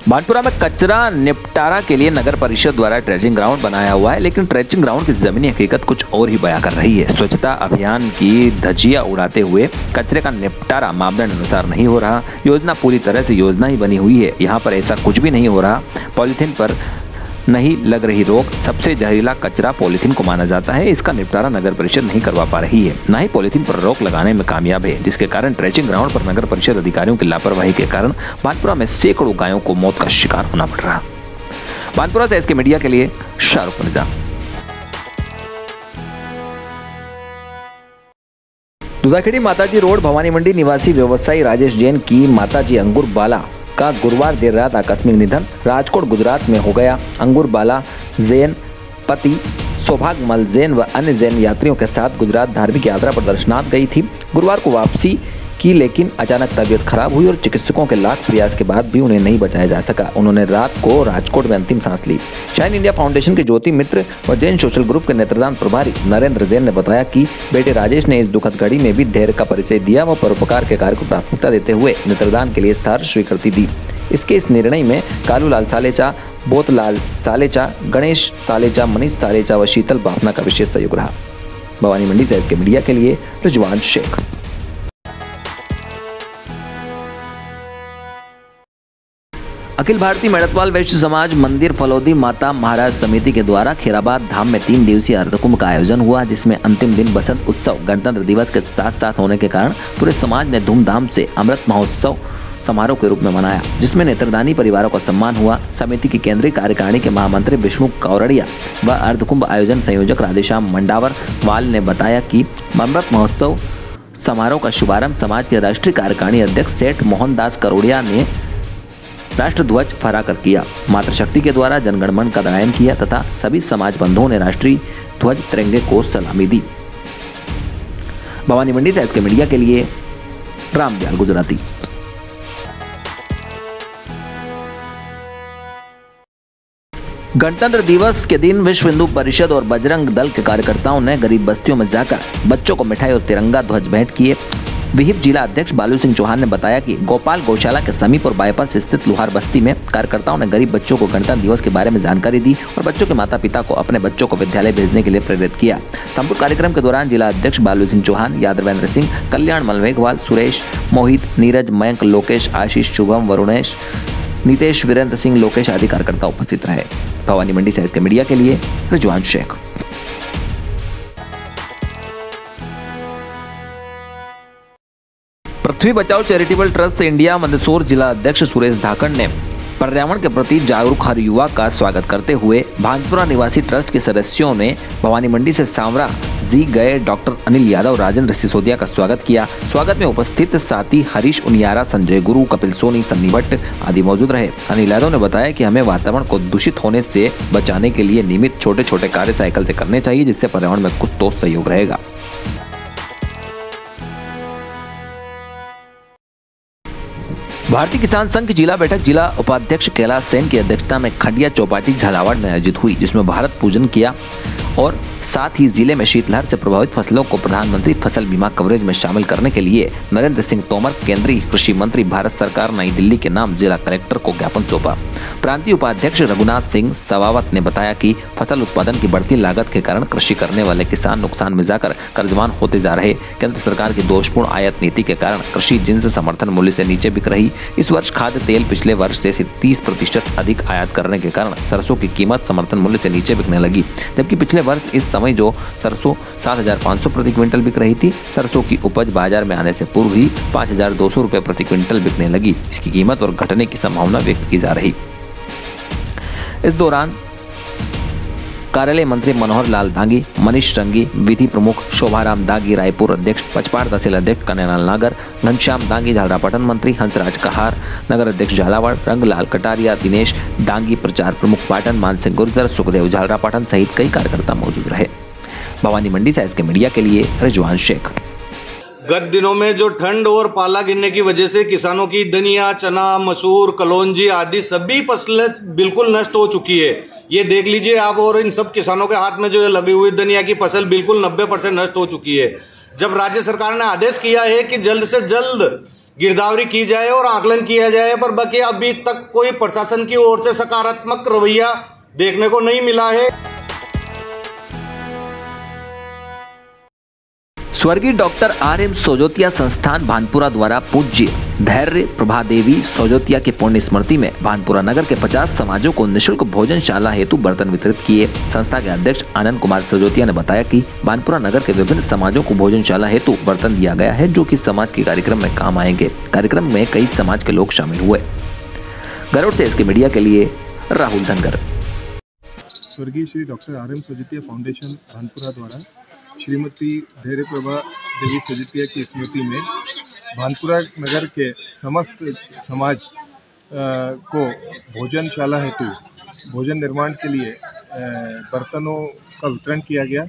भानपुरा में कचरा निपटारा के लिए नगर परिषद द्वारा ट्रेंचिंग ग्राउंड बनाया हुआ है, लेकिन ट्रेंचिंग ग्राउंड की जमीनी हकीकत कुछ और ही बयां कर रही है। स्वच्छता अभियान की धज्जियां उड़ाते हुए कचरे का निपटारा मापदंड अनुसार नहीं हो रहा। योजना पूरी तरह से योजना ही बनी हुई है, यहाँ पर ऐसा कुछ भी नहीं हो रहा। पॉलीथीन पर नहीं लग रही रोक। सबसे जहरीला कचरा पॉलीथीन को माना जाता है, इसका निपटारा नगर परिषद नहीं करवा पा रही है, न ही पॉलीथीन पर रोक लगाने में कामयाब है, जिसके कारण ट्रेंचिंग ग्राउंड पर नगर परिषद अधिकारियों की लापरवाही के कारण भानपुरा में सैकड़ों गायों को मौत का शिकार होना पड़ रहा। भानपुरा से एसके मीडिया के लिए शाहरुख मिर्जा। दुधाखेड़ी माताजी रोड भवानी मंडी निवासी व्यवसायी राजेश जैन की माताजी अंगूर बाला का गुरुवार देर रात आकस्मिक निधन राजकोट गुजरात में हो गया। अंगूर बाला जैन पति सौभाग्यमल जैन व अन्य जैन यात्रियों के साथ गुजरात धार्मिक यात्रा पर दर्शनार्थ गई थी। गुरुवार को वापसी की, लेकिन अचानक तबीयत खराब हुई और चिकित्सकों के लाख प्रयास के बाद भी उन्हें नहीं बचाया जा सका। उन्होंने रात को राजकोट में अंतिम सांस ली। शाइन इंडिया फाउंडेशन के ज्योति मित्र व जैन सोशल ग्रुप के नेत्रदान प्रभारी नरेंद्र जैन ने बताया कि बेटे राजेश ने इस दुखद घड़ी में भी धैर्य का परिचय दिया व परोपकार के कार्य को प्राथमिकता देते हुए नेत्रदान के लिए स्थार स्वीकृति दी। इसके इस निर्णय में कालू लाल सालेचा, बोतलाल सालेचा, गणेश सालेचा, मनीष सालेचा व शीतल बाफना का विशेष सहयोग रहा। भवानी मंडी से एसके मीडिया के लिए रिजवान शेख। अखिल भारतीय मेड़तवाल वैश्य समाज मंदिर फलौदी माता महाराज समिति के द्वारा खैराबाद धाम में 3 दिवसीय अर्धकुंभ का आयोजन हुआ, जिसमें अंतिम दिन बसंत उत्सव गणतंत्र दिवस के साथ साथ होने के कारण पूरे समाज ने धूमधाम से अमृत महोत्सव समारोह के रूप में मनाया, जिसमें नेत्रदानी परिवारों का सम्मान हुआ। समिति की केंद्रीय कार्यकारिणी के महामंत्री विष्णु कौरड़िया व अर्धकुंभ आयोजन संयोजक राधेश्याम मंडावर वाल ने बताया कि अमृत महोत्सव समारोह का शुभारंभ समाज के राष्ट्रीय कार्यकारिणी अध्यक्ष सेठ मोहनदास करोड़िया ने राष्ट्र ध्वज फहराकर किया। मातृशक्ति के द्वारा जनगणमन का गायन किया तथा सभी समाज बंधुओं ने राष्ट्रीय ध्वज तिरंगे को सलामी दी। भवानी मंडी से एसके मीडिया के लिए रामदयाल गुजराती। गणतंत्र दिवस के दिन विश्व हिंदू परिषद और बजरंग दल के कार्यकर्ताओं ने गरीब बस्तियों में जाकर बच्चों को मिठाई और तिरंगा ध्वज भेंट किए। विहिप जिला अध्यक्ष बालू सिंह चौहान ने बताया कि गोपाल गौशाला के समीप और बाईपास स्थित लुहार बस्ती में कार्यकर्ताओं ने गरीब बच्चों को गणतंत्र दिवस के बारे में जानकारी दी और बच्चों के माता पिता को अपने बच्चों को विद्यालय भेजने के लिए प्रेरित किया। संपूर्ण कार्यक्रम के दौरान जिला अध्यक्ष बालू सिंह चौहान, यादवेंद्र सिंह, कल्याण मलमेघवाल, सुरेश, मोहित, नीरज, मयंक, लोकेश, आशीष, शुभम, वरुणेश, नीतेश, वीरेंद्र सिंह, लोकेश आदि कार्यकर्ता उपस्थित रहे। भवानी मंडी से एसके मीडिया के लिए रिजवान शेख। पृथ्वी बचाओ चैरिटेबल ट्रस्ट इंडिया मंदसौर जिला अध्यक्ष सुरेश धाकड़ ने पर्यावरण के प्रति जागरूक हर युवा का स्वागत करते हुए भानपुरा निवासी ट्रस्ट के सदस्यों ने भवानी मंडी से सांवरा जी गए डॉक्टर अनिल यादव, राजेंद्र सिसोदिया का स्वागत किया। स्वागत में उपस्थित साथी हरीश उनियारा, संजय गुरु, कपिल सोनी, सन्नी भट्ट आदि मौजूद रहे। अनिल यादव ने बताया कि हमें वातावरण को दूषित होने से बचाने के लिए नियमित छोटे छोटे कार्य साइकिल से करने चाहिए, जिससे पर्यावरण में कुछ तो सहयोग रहेगा। भारतीय किसान संघ की जिला बैठक जिला उपाध्यक्ष कैलाश सेन की अध्यक्षता में खंडिया चौपाटी झालावाड़ में आयोजित हुई, जिसमें भारत पूजन किया और साथ ही जिले में शीतलहर से प्रभावित फसलों को प्रधानमंत्री फसल बीमा कवरेज में शामिल करने के लिए नरेंद्र सिंह तोमर, केंद्रीय कृषि मंत्री, भारत सरकार, नई दिल्ली के नाम जिला कलेक्टर को ज्ञापन सौंपा। प्रांतीय उपाध्यक्ष रघुनाथ सिंह सवावत ने बताया कि फसल उत्पादन की बढ़ती लागत के कारण कृषि करने वाले किसान नुकसान में जाकर कर्जवान होते जा रहे। केंद्र सरकार की दोषपूर्ण आयात नीति के कारण कृषि जिन्स समर्थन मूल्य से नीचे बिक रही। इस वर्ष खाद्य तेल पिछले वर्ष से 30% अधिक आयात करने के कारण सरसों की कीमत समर्थन मूल्य से नीचे बिकने लगी, जबकि पिछले वर्ष इस समय जो सरसों 7,500 प्रति क्विंटल बिक रही थी, सरसों की उपज बाजार में आने से पूर्व ही 5,200 रुपये प्रति क्विंटल बिकने लगी। इसकी कीमत और घटने की संभावना व्यक्त की जा रही। इस दौरान कार्यालय मंत्री मनोहर लाल दांगी, मनीष रंगी, विधि प्रमुख शोभाराम दांगी रायपुर अध्यक्ष, पचपाड़ तहसील अध्यक्ष कन्हैयालाल नागर, घनश्याम दांगी झालरापाटन मंत्री, हंसराज कहार नगर अध्यक्ष झालावाड़, रंगलाल कटारिया, दिनेश दांगी प्रचार प्रमुख पाटन, मानसिंह गुर्जर, सुखदेव झालरापाटन सहित कई कार्यकर्ता मौजूद रहे। भवानी मंडी से एसके मीडिया के लिए रिजवान शेख। गत दिनों में जो ठंड और पाला गिरने की वजह से किसानों की धनिया, चना, मसूर, कलौंजी आदि सभी फसलें बिल्कुल नष्ट हो चुकी है। ये देख लीजिए आप, और इन सब किसानों के हाथ में जो लगी हुई धनिया की फसल बिल्कुल 90% नष्ट हो चुकी है। जब राज्य सरकार ने आदेश किया है कि जल्द से जल्द गिरदावरी की जाए और आकलन किया जाए, पर बाकी अभी तक कोई प्रशासन की ओर से सकारात्मक रवैया देखने को नहीं मिला है। स्वर्गीय डॉक्टर R.M. सोजोतिया संस्थान भानपुरा द्वारा पूज्य धैर्य प्रभा देवी सोजोतिया की पुण्य स्मृति में भानपुरा नगर के 50 समाजों को निःशुल्क भोजनशाला हेतु बर्तन वितरित किए। संस्था के अध्यक्ष आनंद कुमार सोजोतिया ने बताया कि भानपुरा नगर के विभिन्न समाजों को भोजनशाला हेतु बर्तन दिया गया है, जो कि समाज के कार्यक्रम में काम आएंगे। कार्यक्रम में कई समाज के लोग शामिल हुए। गरुड़ से इसके मीडिया के लिए राहुल धनगर। स्वर्गीय Shri doctor R.M. Sojotia foundation Bhanpura द्वारा श्रीमती धैर्य प्रभा देवी सोजोतिया की स्मृति में भानपुरा नगर के समस्त समाज को भोजनशाला हेतु भोजन निर्माण के लिए बर्तनों का वितरण किया गया।